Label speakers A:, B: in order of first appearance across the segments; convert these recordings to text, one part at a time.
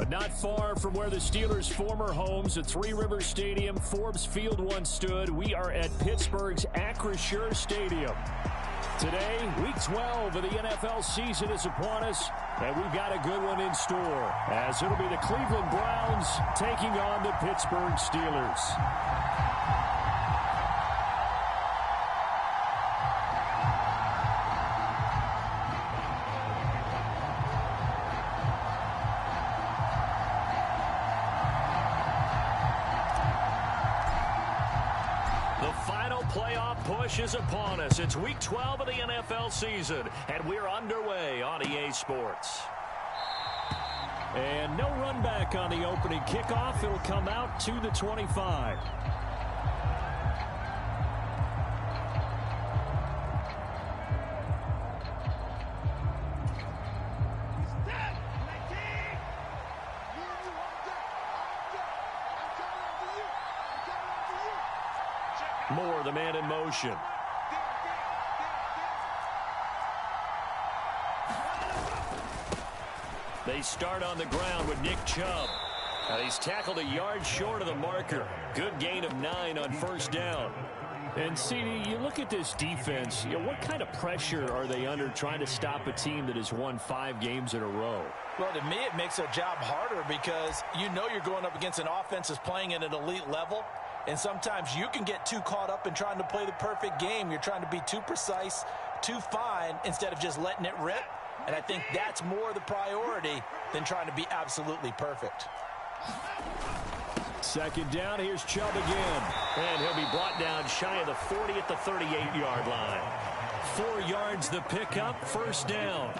A: But not far from where the Steelers' former homes at Three Rivers Stadium, Forbes Field once stood, we are at Pittsburgh's Acrisure Stadium. Today, Week 12 of the NFL season is upon us, and we've got a good one in store, as it'll be the Cleveland Browns taking on the Pittsburgh Steelers. Is upon us. It's Week 12 of the NFL season, and we're underway on EA Sports. And no run back on the opening kickoff. It'll come out to the 25. Moore, the man in motion. They start on the ground with Nick Chubb. He's tackled a yard short of the marker. Good gain of 9 on first down. And, CD, you look at this defense, what kind of pressure are they under trying to stop a team that has won 5 games in a row?
B: Well, to me, it makes their job harder because you know you're going up against an offense that's playing at an elite level. And sometimes you can get too caught up in trying to play the perfect game. You're trying to be too precise, too fine, instead of just letting it rip. And I think that's more the priority than trying to be absolutely perfect.
A: Second down, here's Chubb again. And he'll be brought down shy of the 40 at the 38-yard line. 4 yards the pickup, first down.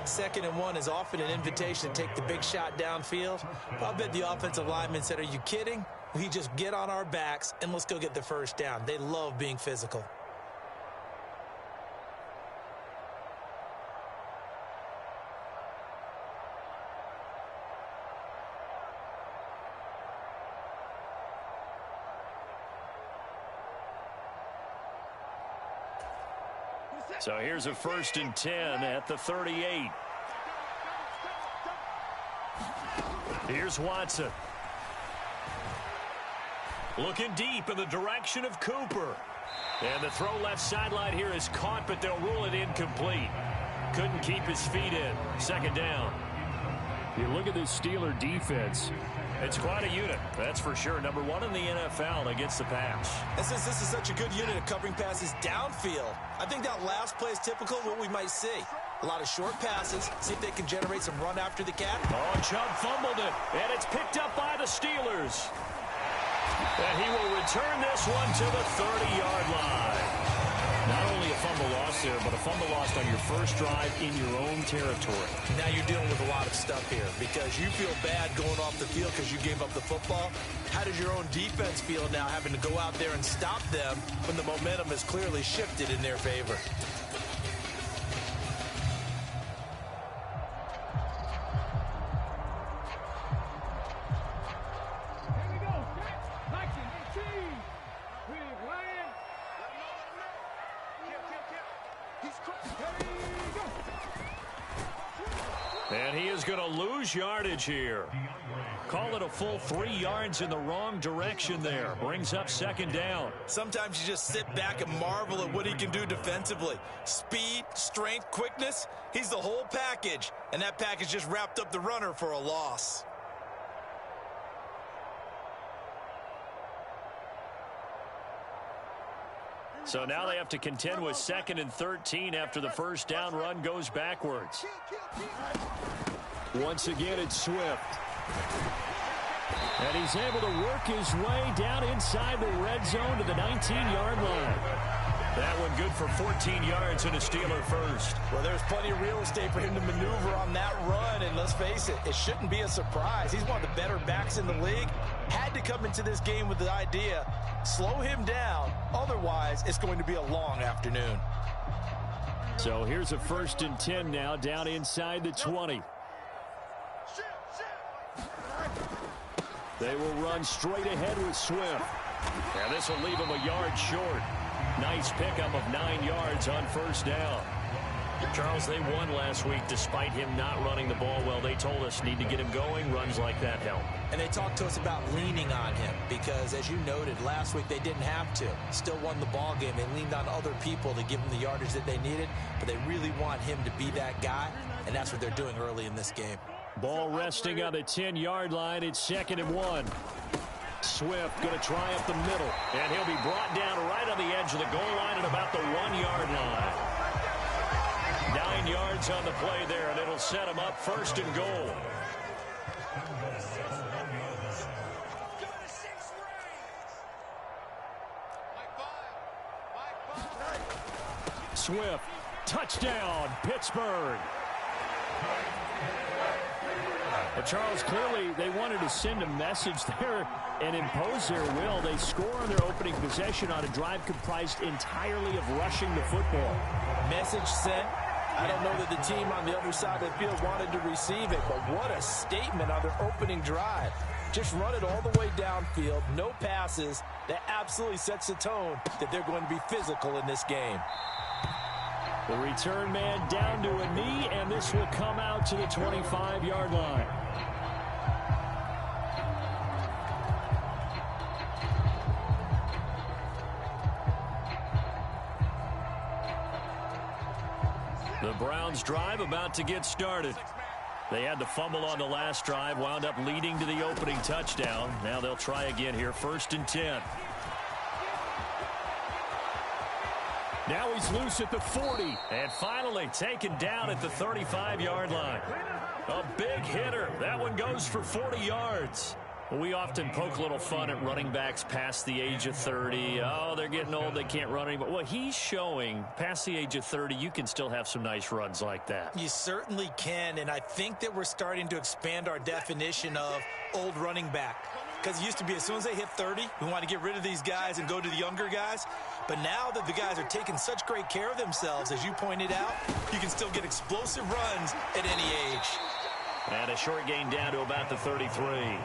B: 2nd and 1 is often an invitation to take the big shot downfield. I bet the offensive lineman said, are you kidding? We just get on our backs and let's go get the first down. They love being physical.
A: So here's a 1st and 10 at the 38. Here's Watson. Looking deep in the direction of Cooper. And the throw left sideline here is caught, but they'll rule it incomplete. Couldn't keep his feet in. 2nd down. You look at this Steeler defense. It's quite a unit, that's for sure. Number 1 in the NFL against the pass.
B: And since this is such a good unit of covering passes downfield, I think that last play is typical of what we might see. A lot of short passes, see if they can generate some run after the cat.
A: Oh, Chubb fumbled it, and it's picked up by the Steelers. And he will return this one to the 30-yard line. Not only a fumble loss there, but a fumble lost on your first drive in your own territory.
B: Now you're dealing with a lot of stuff here because you feel bad going off the field because you gave up the football. How does your own defense feel now having to go out there and stop them when the momentum has clearly shifted in their favor?
A: And he is going to lose yardage here. Call it a full 3 yards in the wrong direction there. Brings up 2nd down.
B: Sometimes you just sit back and marvel at what he can do defensively. Speed, strength, quickness. He's the whole package. And that package just wrapped up the runner for a loss.
A: So now they have to contend with 2nd and 13 after the first down run goes backwards. Once again, it's Swift. And he's able to work his way down inside the red zone to the 19-yard line. That one good for 14 yards and a Steeler first.
B: Well, there's plenty of real estate for him to maneuver on that run, and let's face it, it shouldn't be a surprise. He's one of the better backs in the league. Had to come into this game with the idea, slow him down, otherwise it's going to be a long afternoon.
A: So here's a 1st and 10 now down inside the 20. They will run straight ahead with Swift. And this will leave him a yard short. Nice pickup of 9 yards on first down. Charles, they won last week despite him not running the ball well. They told us need to get him going. Runs like that help.
B: And they talked to us about leaning on him because, as you noted, last week they didn't have to. Still won the ball game. They leaned on other people to give them the yardage that they needed, but they really want him to be that guy, and that's what they're doing early in this game.
A: Ball resting on the 10-yard line. It's 2nd and 1. Swift going to try up the middle, and he'll be brought down right on the edge of the goal line at about the 1-yard line. 9 yards on the play there, and it'll set him up 1st and goal. Swift, touchdown, Pittsburgh. Well, Charles, clearly they wanted to send a message there and impose their will. They score on their opening possession on a drive comprised entirely of rushing the football.
B: Message sent. I don't know that the team on the other side of the field wanted to receive it, but what a statement on their opening drive. Just run it all the way downfield, no passes. That absolutely sets the tone that they're going to be physical in this game.
A: The return man down to a knee, and this will come out to the 25-yard line. The Browns drive about to get started. They had the fumble on the last drive, wound up leading to the opening touchdown. Now they'll try again here, 1st and 10. Now he's loose at the 40, and finally taken down at the 35-yard line. A big hitter. That one goes for 40 yards. We often poke a little fun at running backs past the age of 30. Oh, they're getting old, they can't run anymore. Well, he's showing past the age of 30, you can still have some nice runs like that.
B: You certainly can, and I think that we're starting to expand our definition of old running back. Because it used to be as soon as they hit 30, we want to get rid of these guys and go to the younger guys. But now that the guys are taking such great care of themselves, as you pointed out, you can still get explosive runs at any age.
A: And a short gain down to about the 33.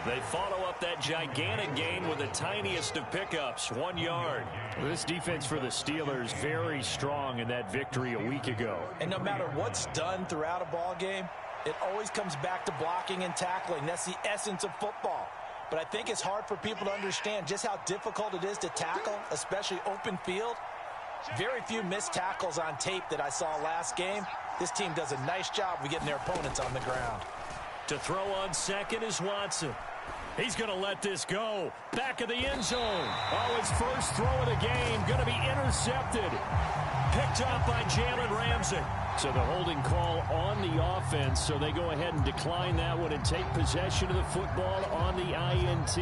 A: They follow up that gigantic gain with the tiniest of pickups, 1 yard. This defense for the Steelers very strong in that victory a week ago.
B: And no matter what's done throughout a ball game, it always comes back to blocking and tackling. That's the essence of football. But I think it's hard for people to understand just how difficult it is to tackle, especially open field. Very few missed tackles on tape that I saw last game. This team does a nice job of getting their opponents on the ground.
A: To throw on second is Watson. He's going to let this go. Back of the end zone. Oh, his first throw of the game going to be intercepted. Picked up by Jalen Ramsey. So the holding call on the offense, so they go ahead and decline that one and take possession of the football on the INT.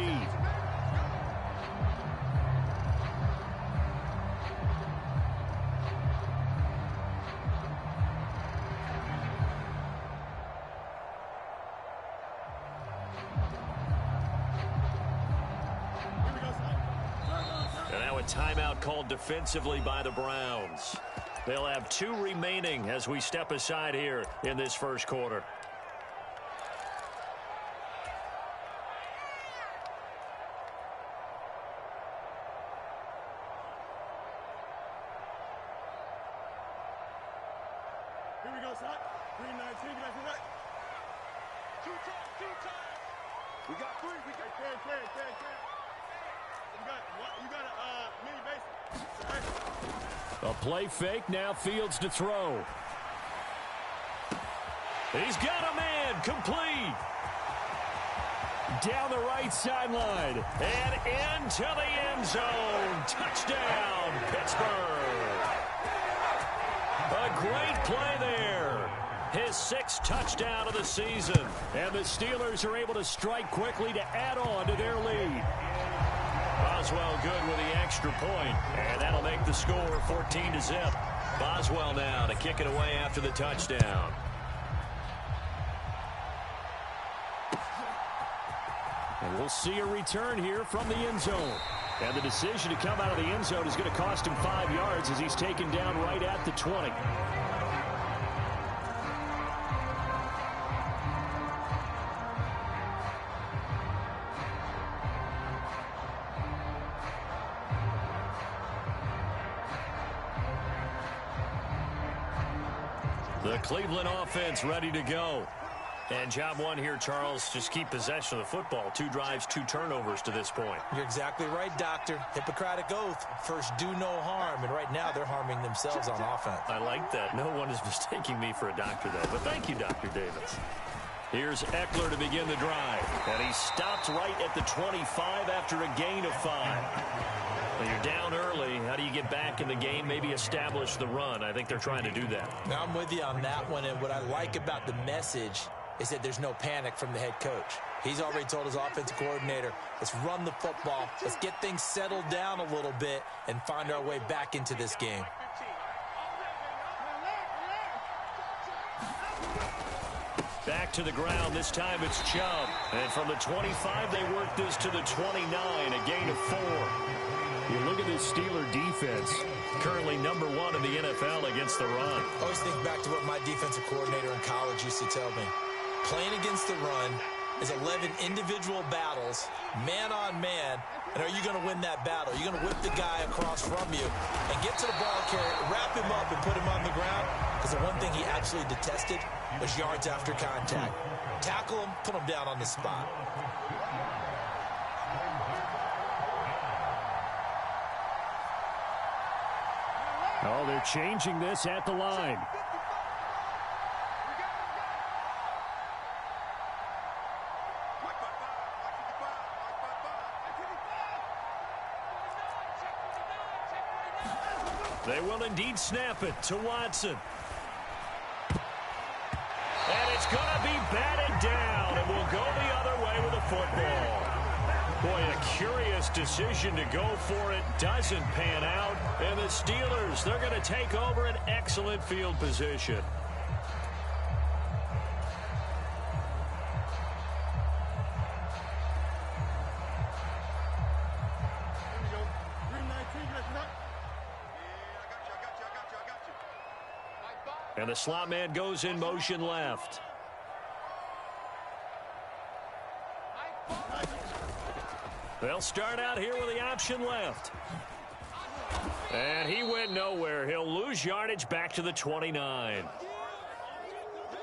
A: And now a timeout called defensively by the Browns. They'll have 2 remaining as we step aside here in this first quarter.
C: Here we go, son. 319, get back to that. Two times. We got 3. We got clear. You got a mini base.
A: A play fake, now Fields to throw. He's got a man, complete. Down the right sideline and into the end zone. Touchdown, Pittsburgh. A great play there. His 6th touchdown of the season. And the Steelers are able to strike quickly to add on to their lead. Boswell good with the extra point, and that'll make the score 14-0. Boswell now to kick it away after the touchdown. And we'll see a return here from the end zone. And the decision to come out of the end zone is going to cost him 5 yards as he's taken down right at the 20. The Cleveland offense ready to go. And job one here, Charles, just keep possession of the football. 2 drives, 2 turnovers to this point.
B: You're exactly right, Doctor. Hippocratic oath. First, do no harm. And right now, they're harming themselves on offense.
A: I like that. No one is mistaking me for a doctor, though. But thank you, Dr. Davis. Here's Eckler to begin the drive. And he stopped right at the 25 after a gain of 5. Well, you're down early. How do you get back in the game? Maybe establish the run. I think they're trying to do that.
B: Now, I'm with you on that one. And what I like about the message is that there's no panic from the head coach. He's already told his offensive coordinator, let's run the football. Let's get things settled down a little bit and find our way back into this game.
A: Back to the ground. This time it's Chubb. And from the 25, they work this to the 29, a gain of 4. You look at this Steeler defense, currently number 1 in the NFL against the run.
B: I always think back to what my defensive coordinator in college used to tell me. Playing against the run is 11 individual battles, man on man, and are you going to win that battle? Are you going to whip the guy across from you and get to the ball carrier, wrap him up, and put him on the ground? Because the one thing he absolutely detested was yards after contact. Tackle him, put him down on the spot.
A: Oh, they're changing this at the line. They will indeed snap it to Watson. And it's going to be batted down, and will go the other way with the football. Boy, a curious decision to go for it. Doesn't pan out. And the Steelers, they're going to take over an excellent field position. And the slot man goes in motion left. They'll start out here with the option left. And he went nowhere. He'll lose yardage back to the 29.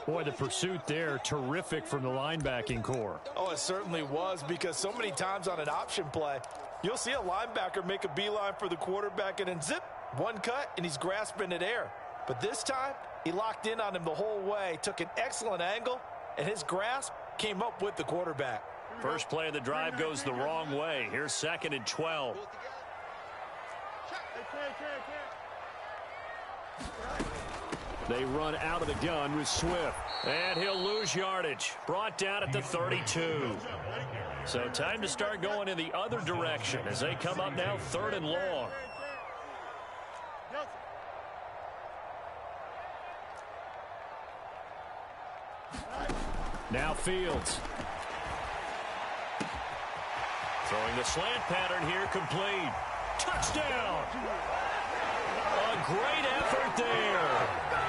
A: Boy, the pursuit there, terrific from the linebacking core.
B: Oh, it certainly was, because so many times on an option play, you'll see a linebacker make a beeline for the quarterback and then zip, one cut, and he's grasping at air. But this time, he locked in on him the whole way, took an excellent angle, and his grasp came up with the quarterback.
A: First play of the drive goes the wrong way. Here's 2nd and 12. They run out of the gun with Swift. And he'll lose yardage. Brought down at the 32. So time to start going in the other direction as they come up now 3rd and long. Now Fields. Throwing the slant pattern here, complete. Touchdown! A great effort there.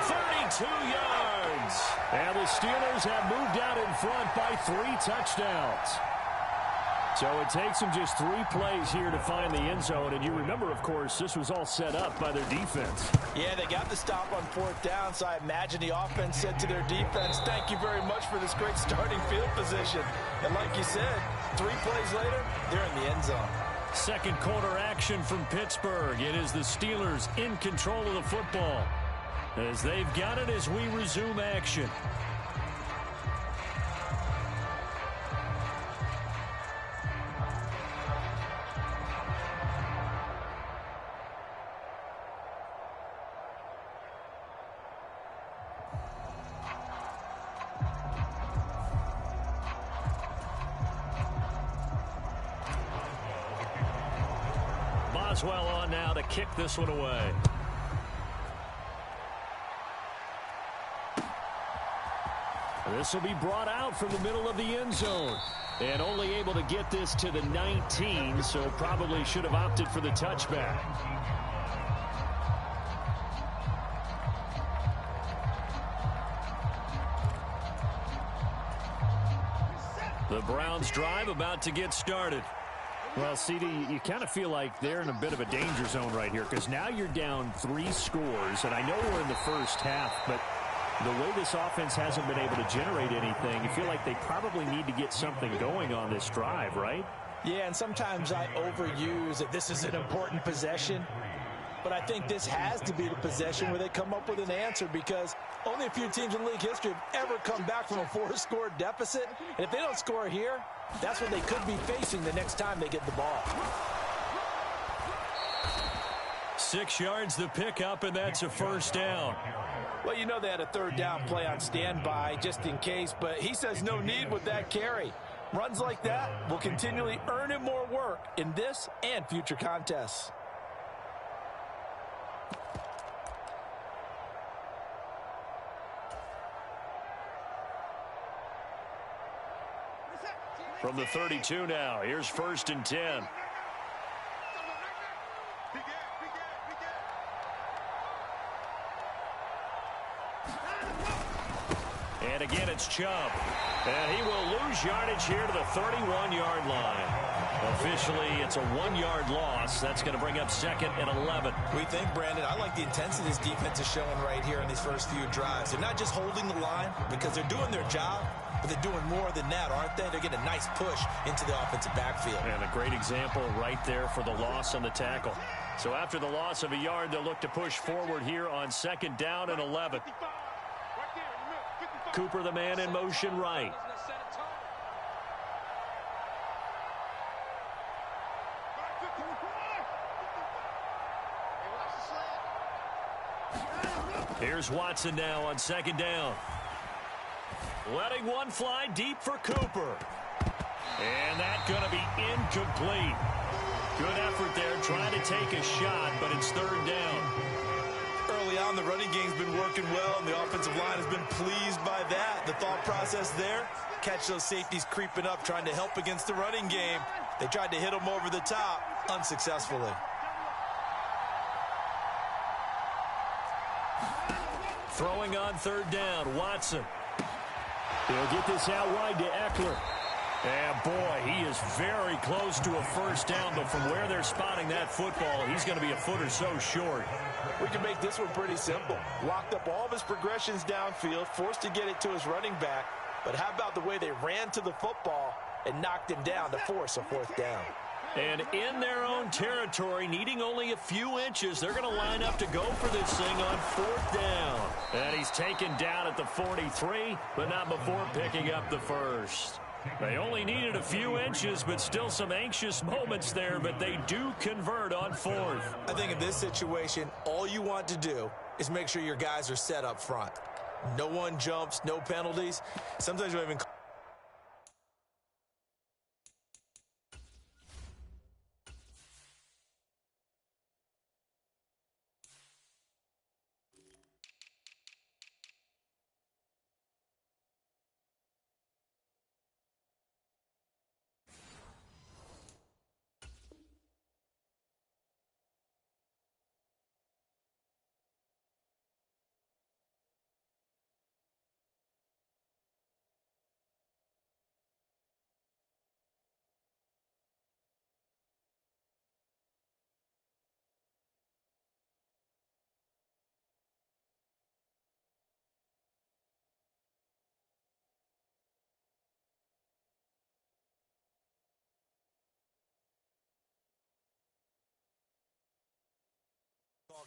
A: 32 yards. And the Steelers have moved out in front by 3 touchdowns. So it takes them just 3 plays here to find the end zone. And you remember, of course, this was all set up by their defense.
B: Yeah, they got the stop on 4th down, so I imagine the offense said to their defense, thank you very much for this great starting field position. And like you said, 3 plays later, they're in the end zone.
A: Second quarter action from Pittsburgh. It is the Steelers in control of the football as they've got it as we resume action. Boswell on now to kick this one away. This will be brought out from the middle of the end zone. And only able to get this to the 19, so probably should have opted for the touchback. The Browns drive about to get started. Well, CD, you kind of feel like they're in a bit of a danger zone right here because now you're down 3 scores, and I know we're in the first half, but The way this offense hasn't been able to generate anything, you feel like they probably need to get something going on this drive, right?
B: Yeah, and sometimes I overuse that this is an important possession. But I think this has to be the possession where they come up with an answer, because only a few teams in league history have ever come back from a 4-score deficit. And if they don't score here, that's what they could be facing the next time they get the ball.
A: 6 yards the pickup, and that's a first down.
B: Well, you know they had a third down play on standby just in case, but he says no need with that carry. Runs like that will continually earn him more work in this and future contests.
A: From the 32 now, here's 1st and 10. And again, it's Chubb. And he will lose yardage here to the 31-yard line. Officially, it's a 1-yard loss. That's going to bring up 2nd and 11.
B: We think, Brandon, I like the intensity this defense is showing right here in these first few drives. They're not just holding the line because they're doing their job, but they're doing more than that, aren't they? They're getting a nice push into the offensive backfield.
A: And a great example right there for the loss on the tackle. So after the loss of a yard, they'll look to push forward here on 2nd down and 11. Cooper, the man in motion right. Here's Watson now on 2nd down. Letting one fly deep for Cooper. And that's going to be incomplete. Good effort there trying to take a shot, but it's 3rd down.
B: Early on, the running game's been working well, and the offensive line has been pleased by that. The thought process there, catch those safeties creeping up, trying to help against the running game. They tried to hit them over the top, unsuccessfully.
A: Throwing on 3rd down, Watson. He'll get this out wide to Eckler. And boy, he is very close to a 1st down, but from where they're spotting that football, he's going to be a foot or so short.
B: We can make this one pretty simple. Locked up all of his progressions downfield, forced to get it to his running back. But how about the way they ran to the football and knocked him down to force a 4th down?
A: And in their own territory, needing only a few inches, they're going to line up to go for this thing on 4th down. And he's taken down at the 43, but not before picking up the 1st. They only needed a few inches, but still some anxious moments there, but they do convert on 4th.
B: I think in this situation, all you want to do is make sure your guys are set up front. No one jumps, no penalties. Sometimes you even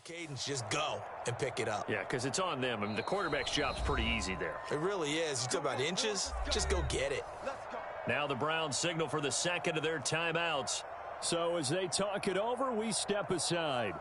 B: cadence, just go and pick it up.
A: Yeah, because it's on them. I mean, the quarterback's job's pretty easy there.
B: It really is. You talk about inches, just go get it.
A: Now the Browns signal for the 2nd of their timeouts. So as they talk it over, we step aside.